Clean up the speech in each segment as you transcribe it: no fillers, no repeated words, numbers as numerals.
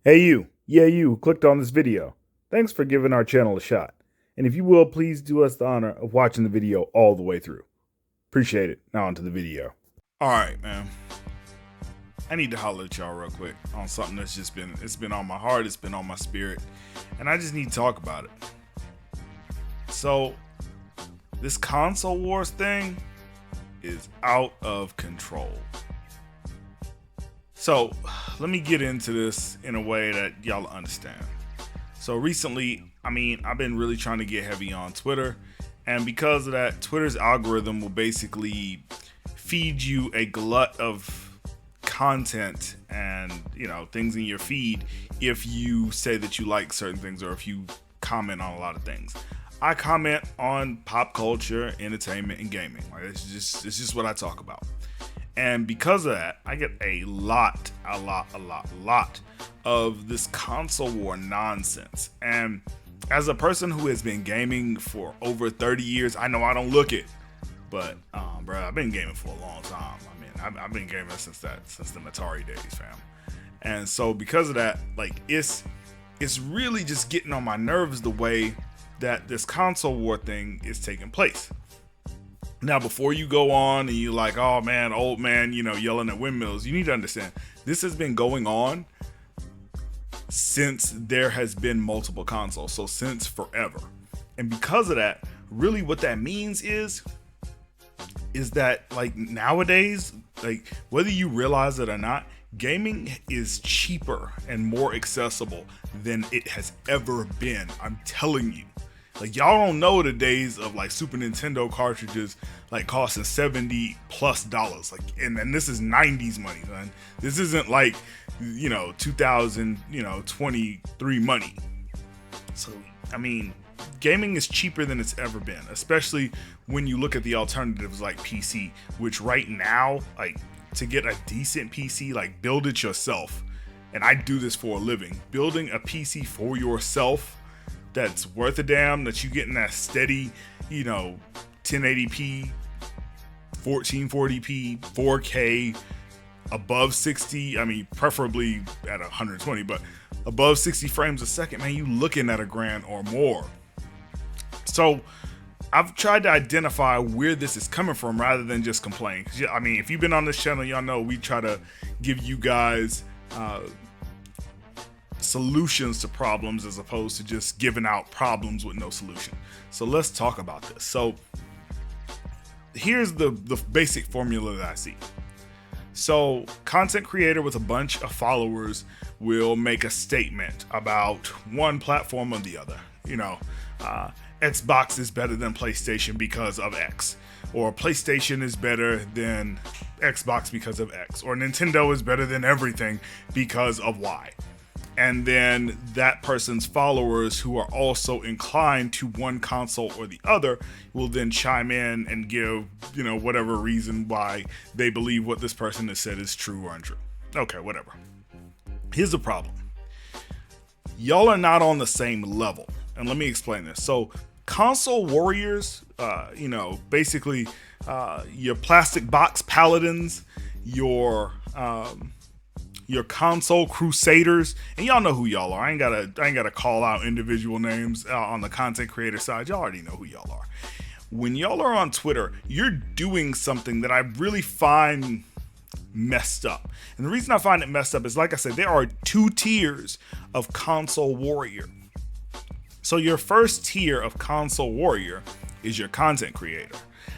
Hey you, yeah you who clicked on this video. Thanks for giving our channel a shot. And if you will, please do us the honor of watching the video all the way through. Appreciate it. Now onto the video. All right, man. I need to holler at y'all real quick on something that's it's been on my heart, it's been on my spirit, and I just need to talk about it. So, this console wars thing is out of control. So, let me get into this in a way that y'all understand. So, recently, I've been really trying to get heavy on Twitter, and because of that, Twitter's algorithm will basically feed you a glut of content and things in your feed if you say that you like certain things or if you comment on a lot of things. I comment on pop culture, entertainment, and gaming. Like it's just what I talk about. And because of that, I get a lot of this console war nonsense. And as a person who has been gaming for over 30 years, I know I don't look it, but bro, I've been gaming for a long time. I've been gaming since the Atari days, fam. And so because of that, like it's really just getting on my nerves the way that this console war thing is taking place. Now, before you go on and you like, oh man, old man, yelling at windmills, you need to understand this has been going on since there has been multiple consoles, so since forever. And because of that, really what that means is that like nowadays, like whether you realize it or not, gaming is cheaper and more accessible than it has ever been. I'm telling you. Like y'all don't know the days of like Super Nintendo cartridges like costing $70+ like and this is 90s money, man. This isn't like 2023 money. So gaming is cheaper than it's ever been, especially when you look at the alternatives like PC, which right now, like to get a decent PC, like build it yourself. And I do this for a living. Building a PC for yourself that's worth a damn, that you getting that steady, 1080p, 1440p, 4K, above 60, preferably at 120, but above 60 frames a second, man, you looking at $1,000 or more. So I've tried to identify where this is coming from rather than just complain. If you've been on this channel, y'all know we try to give you guys solutions to problems as opposed to just giving out problems with no solution. So let's talk about this. So here's the basic formula that I see. So content creator with a bunch of followers will make a statement about one platform or the other. Xbox is better than PlayStation because of X, or PlayStation is better than Xbox because of X, or Nintendo is better than everything because of Y. And then that person's followers who are also inclined to one console or the other will then chime in and give, whatever reason why they believe what this person has said is true or untrue. Okay, whatever. Here's the problem. Y'all are not on the same level. And let me explain this. So console warriors, basically your plastic box paladins, your console crusaders, and y'all know who y'all are. I ain't gotta call out individual names on the content creator side. Y'all already know who y'all are. When y'all are on Twitter, you're doing something that I really find messed up. And the reason I find it messed up is, like I said, there are two tiers of console warrior. So your first tier of console warrior is your content creator.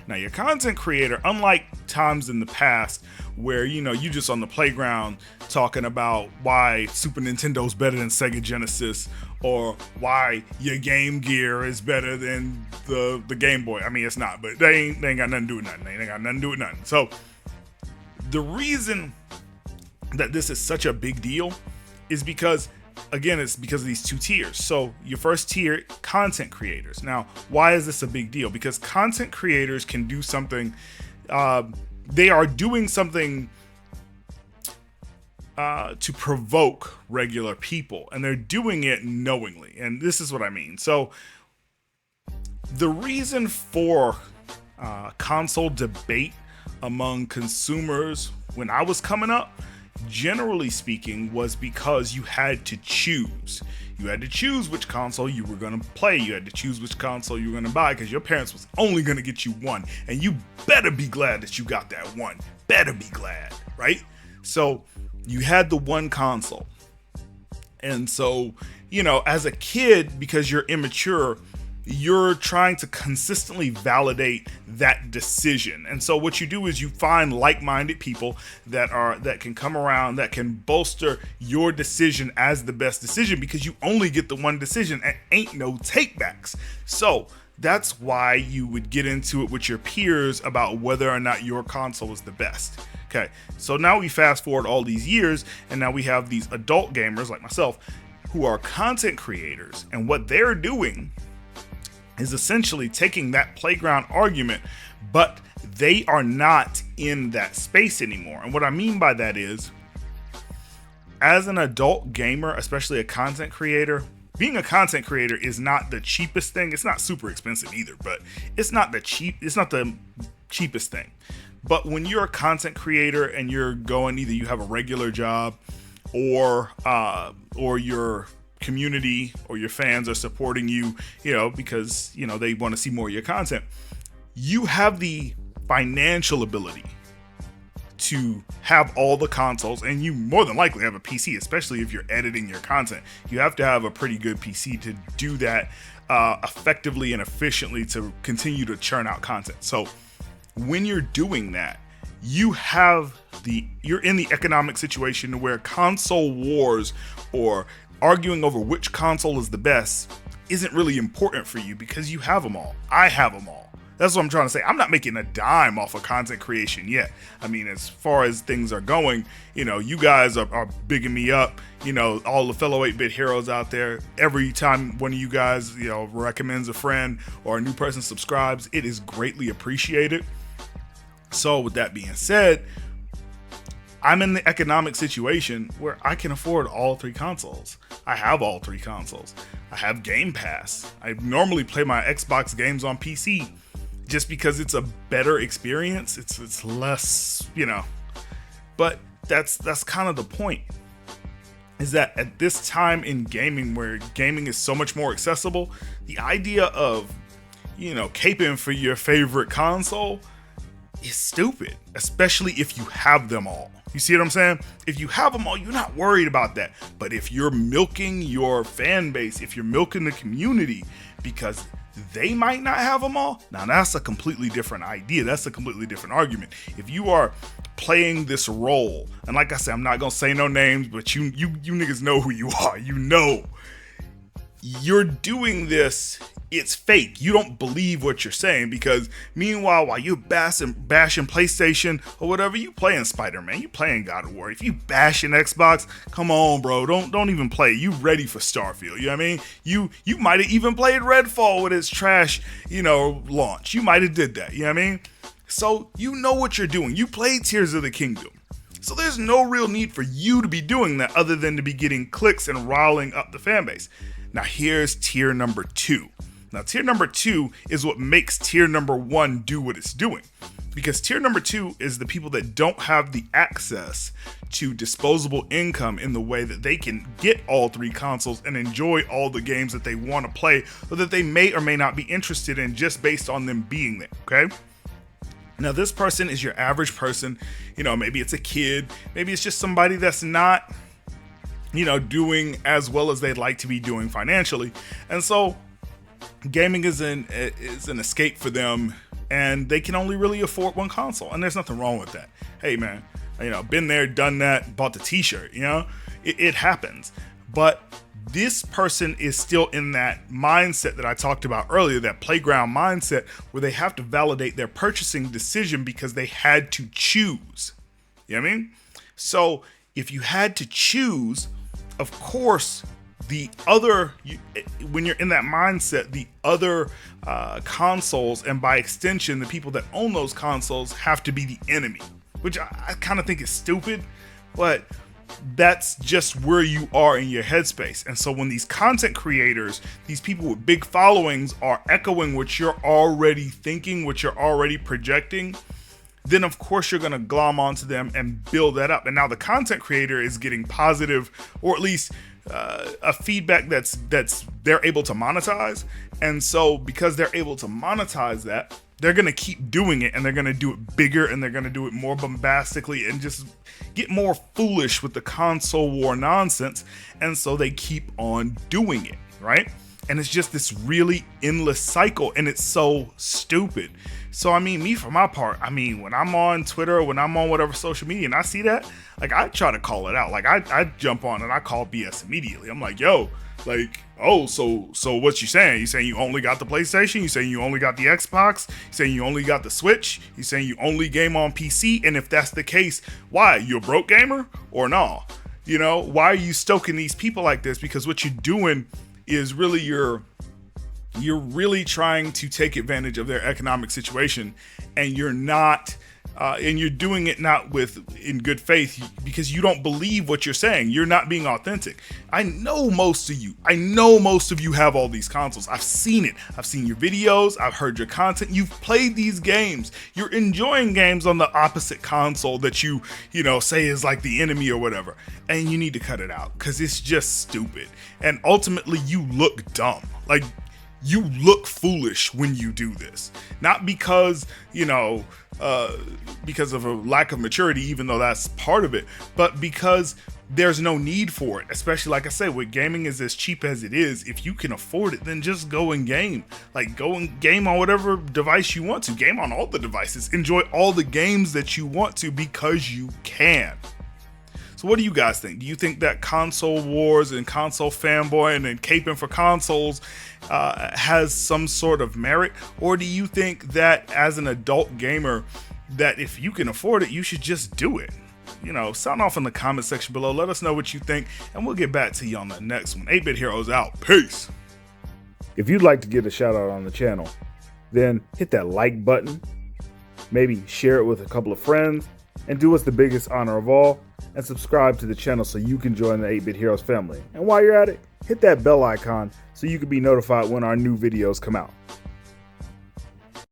Now your content creator, unlike times in the past where you just on the playground talking about why Super Nintendo's better than Sega Genesis, or why your Game Gear is better than the Game Boy. It's not, but they ain't got nothing to do with nothing. They ain't got nothing to do with nothing. So the reason that this is such a big deal is because, again, it's because of these two tiers. So your first tier, content creators. Now, why is this a big deal? Because content creators can do something, they are doing something to provoke regular people, and they're doing it knowingly. And this is what I mean. So the reason for console debate among consumers when I was coming up generally speaking, was because you had to choose. You had to choose which console you were going to play. You had to choose which console you were going to buy because your parents was only going to get you one. And you better be glad that you got that one. Better be glad, right? So you had the one console. And so, you know, as a kid, because you're immature, you're trying to consistently validate that decision. And so what you do is you find like-minded people that can come around, that can bolster your decision as the best decision, because you only get the one decision and ain't no takebacks. So that's why you would get into it with your peers about whether or not your console is the best. Okay, so now we fast forward all these years, and now we have these adult gamers like myself who are content creators, and what they're doing is essentially taking that playground argument, but they are not in that space anymore. And what I mean by that is, as an adult gamer, especially a content creator, being a content creator is not the cheapest thing. It's not super expensive either, but it's not the cheapest thing. But when you're a content creator and you're going, either you have a regular job or your community or your fans are supporting you, you know, because, you know, they want to see more of your content, you have the financial ability to have all the consoles, and you more than likely have a PC, especially if you're editing your content. You have to have a pretty good PC to do that effectively and efficiently to continue to churn out content. So when you're doing that, you're in the economic situation where console wars or arguing over which console is the best isn't really important for you because you have them all. I have them all. That's what I'm trying to say. I'm not making a dime off of content creation yet. I mean, as far as things are going, you know, you guys are bigging me up. You know, all the fellow 8-bit heroes out there. Every time one of you guys, you know, recommends a friend or a new person subscribes, it is greatly appreciated. So with that being said, I'm in the economic situation where I can afford all three consoles. I have all three consoles. I have Game Pass. I normally play my Xbox games on PC just because it's a better experience. It's less, you know. But that's kind of the point. Is that at this time in gaming, where gaming is so much more accessible, the idea of, you know, caping for your favorite console is stupid, especially if you have them all. You see what I'm saying? If you have them all, you're not worried about that. But if you're milking your fan base, if you're milking the community because they might not have them all, now that's a completely different idea. That's a completely different argument. If you are playing this role, and like I said, I'm not gonna say no names, but you niggas know who you are. You know, you're doing this. It's fake. You don't believe what you're saying, because meanwhile, while you're bashing PlayStation or whatever, you playing Spider-Man, you playing God of War. If you bashing Xbox, come on, bro, don't even play. You ready for Starfield? You know what I mean? You might have even played Redfall with its trash, you know, launch. You might have did that. You know what I mean? So you know what you're doing. You played Tears of the Kingdom. So there's no real need for you to be doing that other than to be getting clicks and riling up the fan base. Now here's tier number 2. Now, tier number 2 is what makes tier number 1 do what it's doing. Because tier number 2 is the people that don't have the access to disposable income in the way that they can get all three consoles and enjoy all the games that they want to play, or that they may or may not be interested in just based on them being there, okay? Now, this person is your average person. You know, maybe it's a kid. Maybe it's just somebody that's not, you know, doing as well as they'd like to be doing financially. And so gaming is an escape for them, and they can only really afford one console, and there's nothing wrong with that. Hey man, you know, been there, done that, bought the t-shirt, you know, it happens. But this person is still in that mindset that I talked about earlier, that playground mindset where they have to validate their purchasing decision because they had to choose. You know what I mean? So if you had to choose, of course, when you're in that mindset, the other consoles, and by extension, the people that own those consoles, have to be the enemy, which I kind of think is stupid, but that's just where you are in your headspace. And so when these content creators, these people with big followings, are echoing what you're already thinking, what you're already projecting, then of course you're going to glom onto them and build that up. And now the content creator is getting positive, or at least a feedback that's they're able to monetize. And so because they're able to monetize that, they're going to keep doing it, and they're going to do it bigger, and they're going to do it more bombastically, and just get more foolish with the console war nonsense. And so they keep on doing it, right? And it's just this really endless cycle, and it's so stupid. So I mean, me for my part, I mean, when I'm on Twitter or when I'm on whatever social media and I see that, like, I try to call it out. Like, I jump on and I call BS immediately. I'm like, yo, like, oh, so what you saying? You saying you only got the PlayStation? You saying you only got the Xbox? You saying you only got the Switch? You saying you only game on PC? And if that's the case, why? You a broke gamer or no? You know, why are you stoking these people like this? Because what you're doing is really you're really trying to take advantage of their economic situation, and you're not and you're doing it not in good faith, because you don't believe what you're saying. You're not being authentic. I know most of you have all these consoles. I've seen it. I've seen your videos. I've heard your content. You've played these games. You're enjoying games on the opposite console that you say is like the enemy or whatever. And you need to cut it out, because it's just stupid. And ultimately you look dumb. Like, you look foolish when you do this. Not because, because of a lack of maturity, even though that's part of it, but because there's no need for it. Especially, like I said, with gaming is as cheap as it is. If you can afford it, then just go and game. Like, go and game on whatever device you want to. Game on all the devices. Enjoy all the games that you want to, because you can. So what do you guys think? Do you think that console wars and console fanboying and caping for consoles has some sort of merit? Or do you think that as an adult gamer, that if you can afford it, you should just do it? Sound off in the comment section below. Let us know what you think, and we'll get back to you on the next one. 8-Bit Heroes out. Peace. If you'd like to get a shout out on the channel, then hit that like button, maybe share it with a couple of friends, and do us the biggest honor of all, and subscribe to the channel so you can join the 8-Bit Heroes family. And while you're at it, hit that bell icon so you can be notified when our new videos come out.